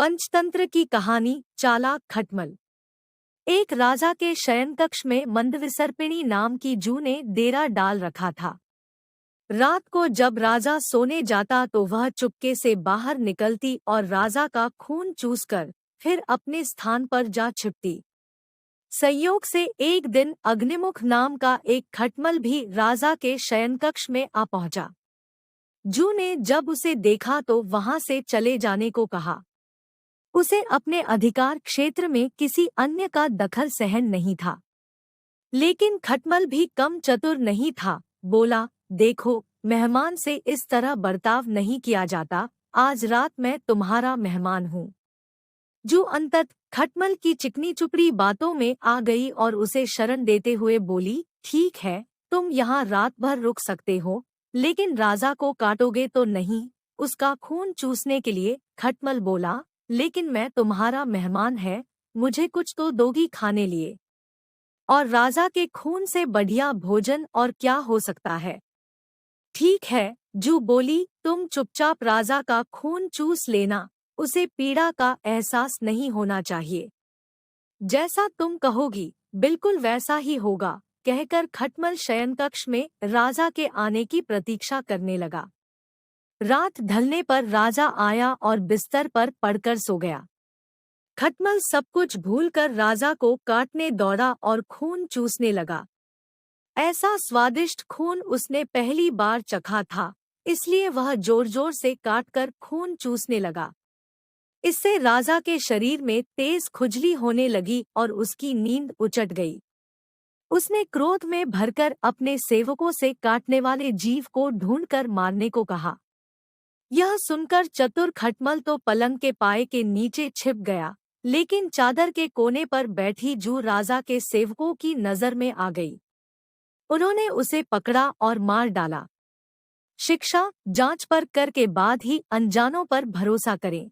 पंचतंत्र की कहानी चालाक खटमल। एक राजा के शयनकक्ष में मंदविसर्पिणी नाम की जू ने डेरा डाल रखा था। रात को जब राजा सोने जाता तो वह चुपके से बाहर निकलती और राजा का खून चूसकर फिर अपने स्थान पर जा छिपती। संयोग से एक दिन अग्निमुख नाम का एक खटमल भी राजा के शयनकक्ष में आ पहुंचा। जू ने जब उसे देखा तो वहां से चले जाने को कहा। उसे अपने अधिकार क्षेत्र में किसी अन्य का दखल सहन नहीं था। लेकिन खटमल भी कम चतुर नहीं था। बोला, देखो, मेहमान से इस तरह बर्ताव नहीं किया जाता। आज रात मैं तुम्हारा मेहमान हूँ। जू अंतत खटमल की चिकनी चुपड़ी बातों में आ गई और उसे शरण देते हुए बोली, ठीक है, तुम यहाँ रात भर रुक सकते हो, लेकिन राजा को काटोगे तो नहीं। उसका खून चूसने के लिए खटमल बोला, लेकिन मैं तुम्हारा मेहमान है, मुझे कुछ तो दोगी खाने लिए। और राजा के खून से बढ़िया भोजन और क्या हो सकता है। ठीक है, जू बोली, तुम चुपचाप राजा का खून चूस लेना, उसे पीड़ा का एहसास नहीं होना चाहिए। जैसा तुम कहोगी बिल्कुल वैसा ही होगा, कहकर खटमल शयनकक्ष में राजा के आने की प्रतीक्षा करने लगा। रात ढलने पर राजा आया और बिस्तर पर पड़कर सो गया। खटमल सब कुछ भूलकर राजा को काटने दौड़ा और खून चूसने लगा। ऐसा स्वादिष्ट खून उसने पहली बार चखा था, इसलिए वह जोर जोर से काटकर खून चूसने लगा। इससे राजा के शरीर में तेज खुजली होने लगी और उसकी नींद उचट गई। उसने क्रोध में भरकर अपने सेवकों से काटने वाले जीव को ढूंढकर मारने को कहा। यह सुनकर चतुर खटमल तो पलंग के पाए के नीचे छिप गया, लेकिन चादर के कोने पर बैठी जू राजा के सेवकों की नजर में आ गई। उन्होंने उसे पकड़ा और मार डाला। शिक्षा, जांच परख के बाद ही अनजानों पर भरोसा करें।